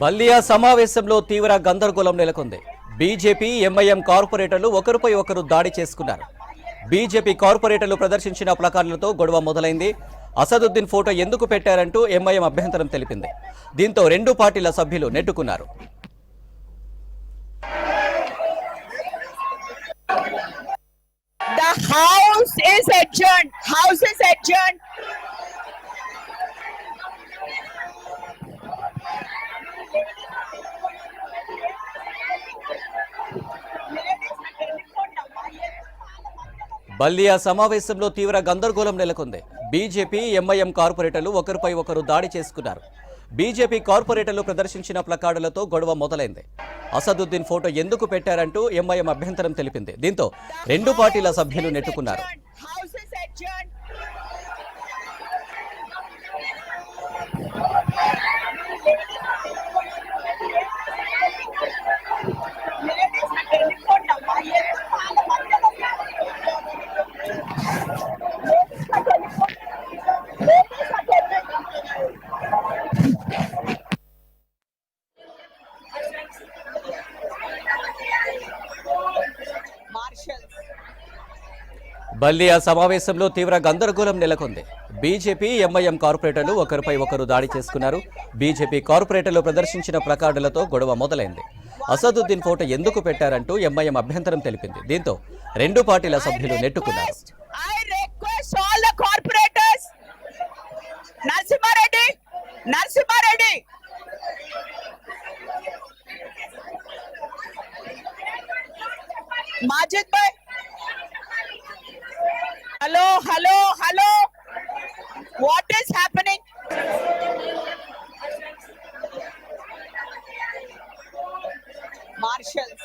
బల్లియా సమావేశంలో తీవ్ర గందరగోళం నెలకొంది. బీజేపీ ఎంఐఎం కార్పొరేటర్లు ఒకరిపై ఒకరు దాడి చేసుకున్నారు. బీజేపీ కార్పొరేటర్లు ప్రదర్శించిన ప్లకార్డులతో గొడవ మొదలైంది. అసదుద్దీన్ ఫోటో ఎందుకు పెట్టారంటూ ఎంఐఎం అభ్యంతరం తెలిపింది. దీంతో రెండు పార్టీల సభ్యులు నెట్టుకున్నారు. The house is adjourned. House is adjourned. Ballia సమావేశంలో తీవ్ర గందరగోళం నెలకొంది. బీజేపీ ఎంఐఎం కార్పొరేటర్లు ఒకరిపై ఒకరు దాడి చేసుకున్నారు. బీజేపీ కార్పొరేటర్లు ప్రదర్శించిన ప్లకార్డులతో గొడవ మొదలైంది. అసదుద్దీన్ ఫోటో ఎందుకు పెట్టారంటూ ఎంఐఎం అభ్యంతరం తెలిపింది. దీంతో రెండు పార్టీల సభ్యులు నెట్టుకున్నారు. బల్లియా సమావేశంలో తీవ్ర గందరగోళం నెలకొంది. బీజేపీ ఎంఐఎం కార్పొరేటర్లు ఒకరిపై ఒకరు దాడి చేసుకున్నారు. బీజేపీ కార్పొరేటర్లు ప్రదర్శించిన ప్లకార్డులతో గొడవ మొదలైంది. అసదుద్దీన్ ఫోటో ఎందుకు పెట్టారంటూ ఎంఐఎం అభ్యంతరం తెలిపింది. దీంతో రెండు పార్టీల సభ్యులు నెట్టుకున్నారు. మాజిద్ భాయ్, hello hello hello, what is happening? Marshals.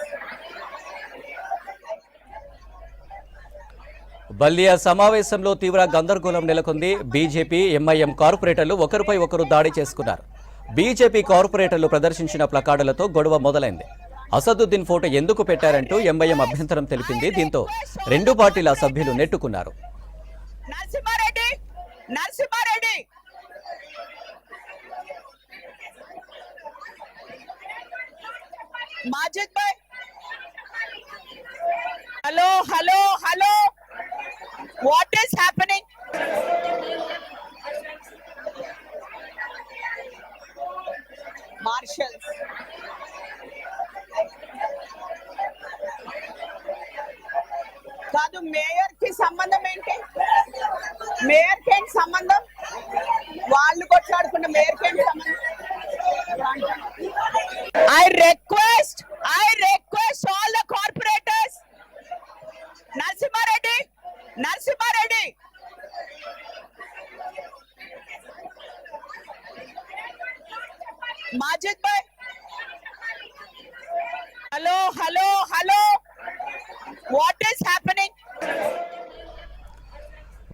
Ballia సమావేశంలో తీవ్ర గందరగోళం నెలకొంది. బీజేపీ ఎంఐఎం కార్పొరేటర్లు ఒకరిపై ఒకరు దాడి చేసుకున్నారు. బీజేపీ కార్పొరేటర్లు ప్రదర్శించిన ప్లకార్డులతో గొడవ మొదలైంది. అసదుద్దీన్ ఫోటో ఎందుకు పెట్టారంటూ ఎంఐఎం అభ్యంతరం తెలిపింది. దీంతో రెండు పార్టీల సభ్యులు నెట్టుకున్నారు. మాజిద్ భాయ్, hello hello hello, what is happening? Marshals. కాదు, మేయర్ కి సంబంధం ఏంటి? మేయర్ కి ఏంటి సంబంధం? వాళ్ళు కొట్లాడుకున్న మేయర్ కి ఏంటి సంబంధం? I request all the corporators. Narasimha Reddy, Majid bhai, hello hello hello, what is happening?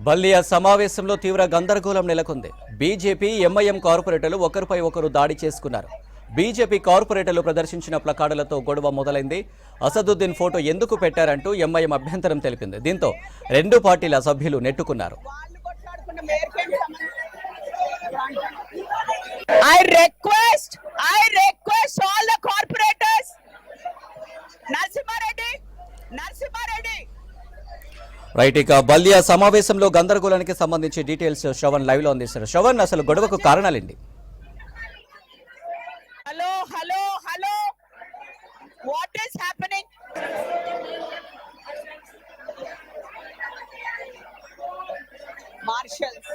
Ballia సమావేశంలో తీవ్ర గందరగోళం నెలకొంది. బీజేపీ ఎంఐఎం కార్పొరేటర్లు ఒకరిపై ఒకరు దాడి చేసుకున్నారు. బీజేపీ కార్పొరేటర్లు ప్రదర్శించిన ప్లకార్డులతో గొడవ మొదలైంది. అసదుద్దీన్ ఫోటో ఎందుకు పెట్టారంటూ ఎంఐఎం అభ్యంతరం తెలిపింది. దీంతో రెండు పార్టీల సభ్యులు నెట్టుకున్నారు. I request all the corporators. Narasimha Reddy. Right, ఇక బల్లియా సమావేశంలో గందరగోళానికి సంబంధించి డీటెయిల్స్ శ్రవణ్ లైవ్ లో అందిస్తారు. శ్రవణ్, అసలు గొడవకు కారణాలేంటి? Hello hello hello, what is happening? Marshals.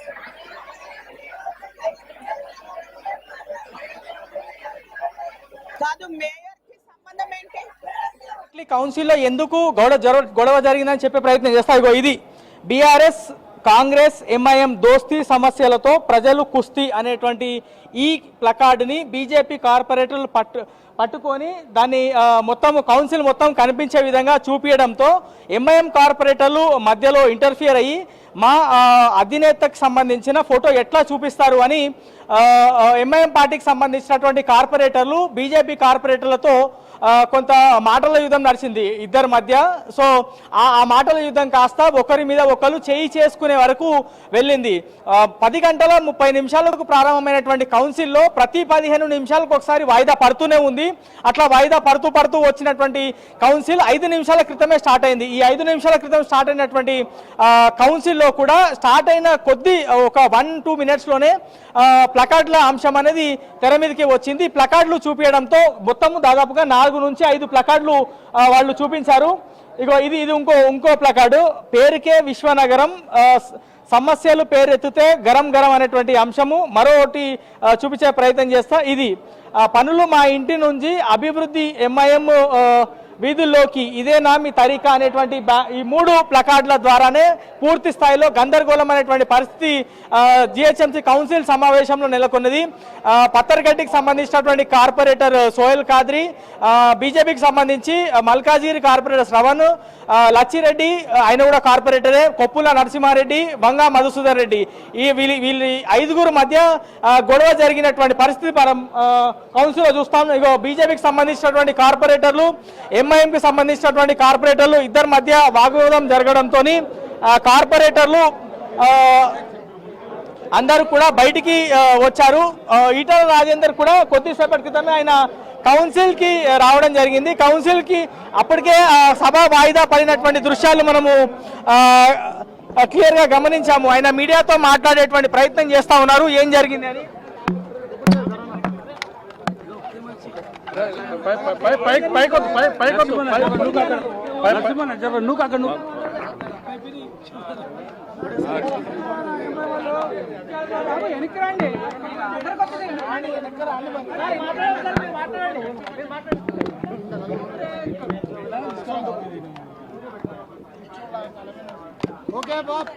కాదు, మేయర్ కి సంబంధం ఏంటి? కౌన్సిల్లో ఎందుకు గొడవ జరిగిందని చెప్పే ప్రయత్నం చేస్తారు. ఇది బీఆర్ఎస్ కాంగ్రెస్ ఎంఐఎం దోస్తీ సమస్యలతో ప్రజలు కుస్తీ అనేటువంటి ఈ ప్లకార్డుని బీజేపీ కార్పొరేటర్లు పట్టుకొని దాన్ని మొత్తం కౌన్సిల్ మొత్తం కనిపించే విధంగా చూపించడంతో ఎంఐఎం కార్పొరేటర్లు మధ్యలో ఇంటర్ఫియర్ అయ్యి మా అధినేతకు సంబంధించిన ఫోటో ఎట్లా చూపిస్తారు అని ఎంఐఎం పార్టీకి సంబంధించినటువంటి కార్పొరేటర్లు బీజేపీ కార్పొరేటర్లతో కొంత మాటల యుద్ధం నడిచింది ఇద్దరి మధ్య. సో ఆ మాటల యుద్ధం కాస్త ఒకరి మీద ఒకరు చేయి చేసుకునే వరకు వెళ్ళింది. 10:30 ప్రారంభమైనటువంటి కౌన్సిల్లో ప్రతి 15 నిమిషాలకు ఒకసారి వాయిదా పడుతూనే ఉంది. అట్లా వాయిదా పడుతూ వచ్చినటువంటి కౌన్సిల్ 5 నిమిషాల క్రితమే స్టార్ట్ అయింది. ఈ 5 నిమిషాల క్రితం స్టార్ట్ అయినటువంటి కౌన్సిల్లో కూడా స్టార్ట్ అయిన కొద్ది ఒక 1-2 మినిట్స్లోనే ప్లకార్డుల అంశం అనేది తెర మీదకి వచ్చింది. ప్లకార్డులు చూపించడంతో మొత్తము దాదాపుగా 4 నుంచి 5 ప్లకార్డులు వాళ్ళు చూపించారు. ఇగో ఇది ఇంకో ప్లకార్డు, పేరుకే విశ్వనగరం, సమస్యలు పేరెత్తితే గరం గరం అనేటువంటి అంశము మరొకటి చూపించే ప్రయత్నం చేస్తా. ఇది పనులు మా ఇంటి నుంచి అభివృద్ధి ఎంఐఎం వీధుల్లోకి ఇదేనా మీ తరీకా అనేటువంటి ఈ 3 ప్లకార్డుల ద్వారానే పూర్తి స్థాయిలో గందరగోళం అనేటువంటి పరిస్థితి జిహెచ్ఎంసీ కౌన్సిల్ సమావేశంలో నెలకొన్నది. పత్తర్గడ్డికి సంబంధించినటువంటి కార్పొరేటర్ సోహెల్ ఖాద్రి, బీజేపీకి సంబంధించి మల్కాజిగిరి కార్పొరేటర్ శ్రవణ్, లచ్చిరెడ్డి ఆయన కూడా కార్పొరేటరే, కొప్పుల నరసింహారెడ్డి, వంగా మధుసూదర్ రెడ్డి, వీళ్ళ 5 మధ్య గొడవ జరిగినటువంటి పరిస్థితి మనం కౌన్సిల్లో చూస్తాం. ఇగో బీజేపీకి సంబంధించినటువంటి కార్పొరేటర్లు ఎంఐఎంకి సంబంధించినటువంటి కార్పొరేటర్లు ఇద్దరి మధ్య వాగ్వాదం జరగడంతో కార్పొరేటర్లు అందరూ కూడా బయటికి వచ్చారు. ఈటల రాజేందర్ కూడా కొద్దిసేపటి క్రితమే ఆయన కౌన్సిల్కి రావడం జరిగింది. కౌన్సిల్కి అప్పటికే సభ వాయిదా పడినటువంటి దృశ్యాలు మనము క్లియర్గా గమనించాము. ఆయన మీడియాతో మాట్లాడేటువంటి ప్రయత్నం చేస్తూ ఉన్నారు ఏం జరిగింది అని. ఓకే బాబ్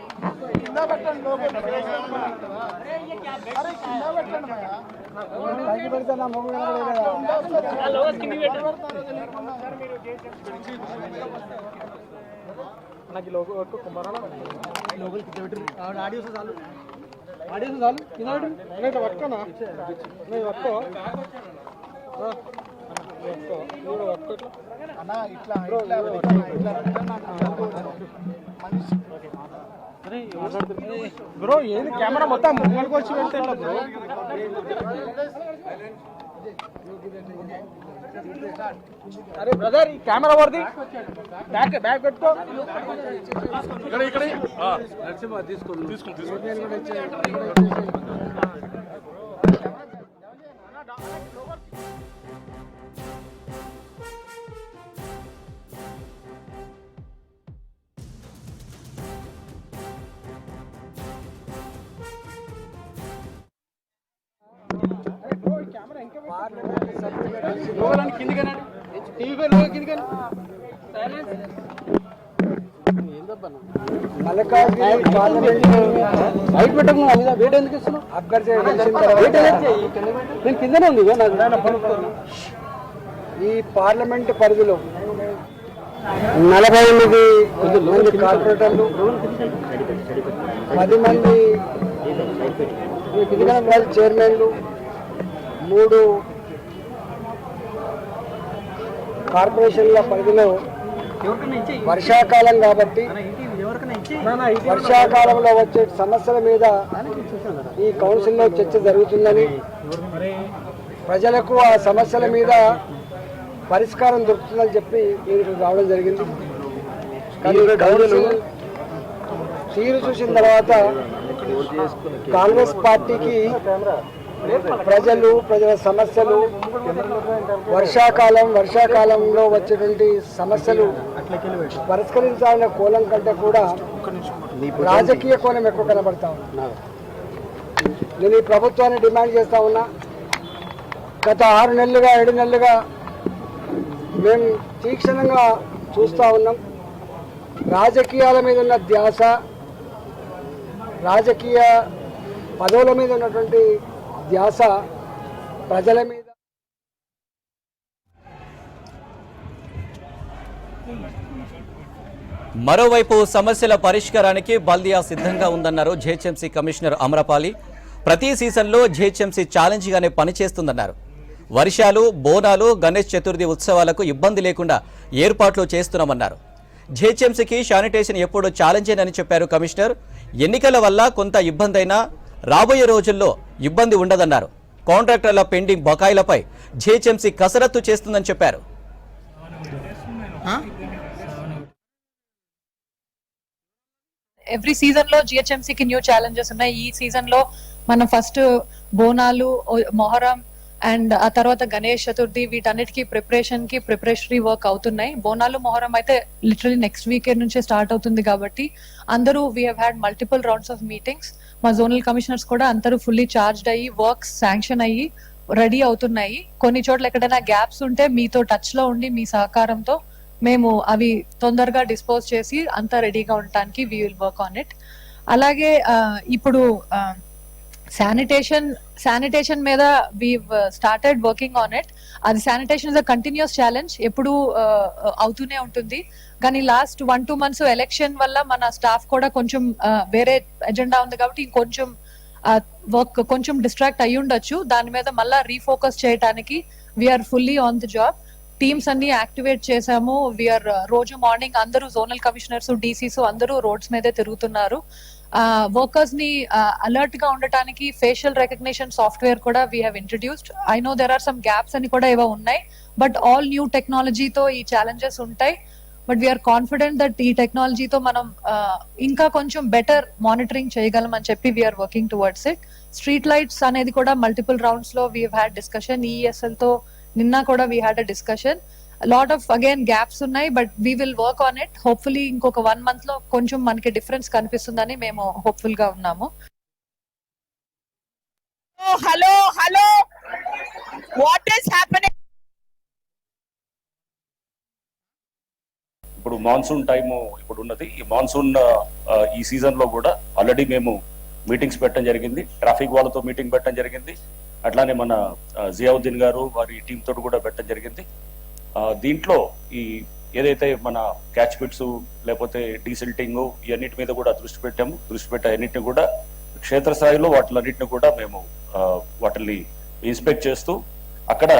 కింద పెట్టండి లోపల అరే కింద పెట్టండి పైకి పెడితే నా మొగ్గు నాకు లోగో కుమారాల లోగోలు కింద పెట్టు ఆడియోస్ చాలు కింద పెట్టు పట్టుకోనా పట్టుకో అన్నా ఇట్లా బ్రో ఏది కెమెరా మొత్తం ముంగడికి వచ్చి పెడితే బ్రో అరే బ్రదర్ ఈ కెమెరా వర్ది బ్యాక్ పెట్టుకో ఇక్కడ నరసింహ తీసుకోండి మల్లికార్జున పార్లమెంట్ బయట పెట్టకు వేట ఎందుకు ఇస్తున్నావు అభ్యర్థి నేను కిందనే ఉంది ఈ పార్లమెంట్ పరిధిలో 48 మంది కార్పొరేటర్లు 10 మంది చైర్మన్లు 3 కార్పొరేషన్ల పరిధిలో వర్షాకాలం కాబట్టి వర్షాకాలంలో వచ్చే సమస్యల మీద ఈ కౌన్సిల్లో చర్చ జరుగుతుందని ప్రజలకు ఆ సమస్యల మీద పరిష్కారం దొరుకుతుందని చెప్పి నేను రావడం జరిగింది. కానీ కౌన్సిల్ తీరు చూసిన తర్వాత కాంగ్రెస్ పార్టీకి ప్రజల సమస్యలు వర్షాకాలంలో వచ్చేటువంటి సమస్యలు పరిష్కరించాలనే కోణం కంటే కూడా రాజకీయ కోణం ఎక్కువ కనబడతా ఉంది. నేను ఈ ప్రభుత్వాన్ని డిమాండ్ చేస్తా ఉన్నా. గత 6 నెలలుగా 7 నెలలుగా మేము తీక్షణంగా చూస్తూ ఉన్నాం. రాజకీయాల మీద ఉన్న ధ్యాస, రాజకీయ పదవుల మీద ఉన్నటువంటి ధ్యాస ప్రజల మీద మరోవైపు సమస్యల పరిష్కారానికి బల్దియా సిద్ధంగా ఉందన్నారు జిహెచ్ఎంసీ కమిషనర్ అమరపాలి. ప్రతి సీజన్లో జిహెచ్ఎంసీ ఛాలెంజ్గానే పనిచేస్తుందన్నారు. వర్షాలు, బోనాలు, గణేష్ చతుర్థి ఉత్సవాలకు ఇబ్బంది లేకుండా ఏర్పాట్లు చేస్తున్నామన్నారు. జిహెచ్ఎంసీకి శానిటేషన్ ఎప్పుడూ ఛాలెంజేనని చెప్పారు కమిషనర్. ఎన్నికల వల్ల కొంత ఇబ్బంది అయినా రాబోయే రోజుల్లో ఇబ్బంది ఉండదన్నారు. కాంట్రాక్టర్ల పెండింగ్ బకాయిలపై జిహెచ్ఎంసీ కసరత్తు చేస్తుందని చెప్పారు. ఎవ్రీ సీజన్ లో జిహెచ్ఎంసీకి న్యూ ఛాలెంజెస్ ఉన్నాయి. ఈ సీజన్ లో మనం ఫస్ట్ బోనాలు, మొహరం అండ్ ఆ తర్వాత గణేష్ చతుర్థి, వీటన్నిటికీ ప్రిపరేషనరీ వర్క్ అవుతున్నాయి. బోనాలు, మొహరం అయితే లిటరలీ నెక్స్ట్ వీకెండ్ నుంచే స్టార్ట్ అవుతుంది కాబట్టి అందరూ we had multiple rounds of meetings. మా జోనల్ కమిషనర్స్ కూడా అందరూ ఫుల్లీ చార్జ్డ్ అయ్యి వర్క్స్ శాంక్షన్ అయ్యి రెడీ అవుతున్నాయి. కొన్ని చోట్ల ఎక్కడైనా గ్యాప్స్ ఉంటే మీతో టచ్ లో ఉండి మీ సహకారంతో మేము అవి తొందరగా డిస్పోజ్ చేసి అంతా రెడీగా ఉండటానికి we will work on it. అలాగే ఇప్పుడు శానిటేషన్ మీద we started working on it. అది sanitation is a continuous challenge, ఎప్పుడు అవుతూనే ఉంటుంది. కానీ లాస్ట్ 1-2 months ఎలక్షన్ వల్ల మన స్టాఫ్ కూడా కొంచెం వేరే ఎజెండా ఉంది కాబట్టి ఇంకొంచెం వర్క్ కొంచెం డిస్ట్రాక్ట్ అయ్యి ఉండొచ్చు. దాని మీద మళ్ళా రీఫోకస్ చేయడానికి we're fully on the job. Teams అన్ని యాక్టివేట్ చేసాము. వీఆర్ రోజు మార్నింగ్ అందరూ జోనల్ కమిషనర్స్, డీసీస్ అందరూ రోడ్స్ మీదే తిరుగుతున్నారు. వర్కర్స్ ని అలర్ట్ గా ఉండటానికి ఫేషియల్ రికగ్నిషన్ సాఫ్ట్వేర్ కూడా we have introduced. I know there are some gaps అని కూడా ఏవో ఉన్నాయి, బట్ ఆల్ న్యూ టెక్నాలజీతో ఈ ఛాలెంజెస్ ఉంటాయి. బట్ వీఆర్ కాన్ఫిడెంట్ దట్ ఈ టెక్నాలజీతో మనం ఇంకా కొంచెం బెటర్ మానిటరింగ్ చేయగలం అని చెప్పి we are working towards it. Street lights అనేది కూడా మల్టిపుల్ రౌండ్స్ లో వీ హ్యాడ్ డిస్కషన్. ఈఎస్ఎల్ తో నిన్న కూడా we had a discussion. Lot of again gaps ఉన్నాయి, but we will work on it. Hopefully ఇంకొక 1 month లో కొంచెం మనకి డిఫరెన్స్ కనిపిస్తుందని మేము హోప్ఫుల్ గా ఉన్నాము. Hello what is happening? ఇప్పుడు మాన్సూన్ టైము ఇప్పుడు ఉన్నది. ఈ మాన్సూన్ ఈ సీజన్ లో కూడా ఆల్రెడీ మేము మీటింగ్స్ పెట్టడం జరిగింది. ట్రాఫిక్ వాళ్ళతో మీటింగ్ పెట్టడం జరిగింది. అట్లానే మన జియావుద్దీన్ గారు వారి టీం తోటి కూడా పెట్టడం జరిగింది. దీంట్లో ఈ ఏదైతే మన క్యాచ్ పిట్స్ లేకపోతే డీసిల్టింగ్ ఇవన్నిటి మీద కూడా దృష్టి పెట్టే అన్నింటిని కూడా క్షేత్రస్థాయిలో వాటిలన్నింటిని కూడా మేము వాటిని ఇన్స్పెక్ట్ చేస్తూ అక్కడ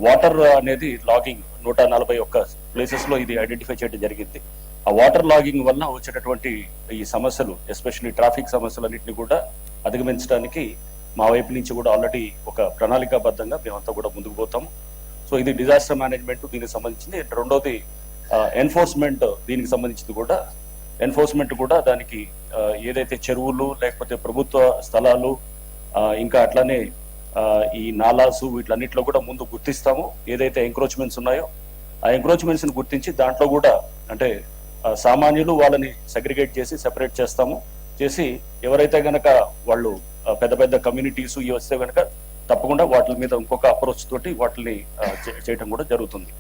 వాటర్ అనేది లాగింగ్ 141 ప్లేసెస్ లో ఇది ఐడెంటిఫై చేయడం జరిగింది. ఆ వాటర్ లాగింగ్ వల్ల వచ్చేటటువంటి ఈ సమస్యలు, ఎస్పెషల్లీ ట్రాఫిక్ సమస్యలన్నింటినీ కూడా అధిగమించడానికి మా వైపు నుంచి కూడా ఆల్రెడీ ఒక ప్రణాళికాబద్ధంగా మేమంతా కూడా ముందుకు పోతాము. సో ఇది డిజాస్టర్ మేనేజ్మెంట్ దీనికి సంబంధించింది. రెండోది ఎన్ఫోర్స్మెంట్, దీనికి సంబంధించింది కూడా ఎన్ఫోర్స్మెంట్ కూడా దానికి ఏదైతే చెరువులు లేకపోతే ప్రభుత్వ స్థలాలు ఇంకా అట్లానే ఈ నాలాసు వీటిలన్నింటిలో కూడా ముందు గుర్తిస్తాము. ఏదైతే ఎంక్రోచ్మెంట్స్ ఉన్నాయో ఆ ఎంక్రోచ్మెంట్స్ ని గుర్తించి దాంట్లో కూడా అంటే సామాన్యులు వాళ్ళని సెగ్రిగేట్ చేసి సెపరేట్ చేసి ఎవరైతే గనక వాళ్ళు పెద్ద పెద్ద కమ్యూనిటీస్ ఇవి వస్తే గనక తప్పకుండా వాటి మీద ఇంకొక అప్రోచ్ తోటి వాటిని చేయడం కూడా జరుగుతుంది.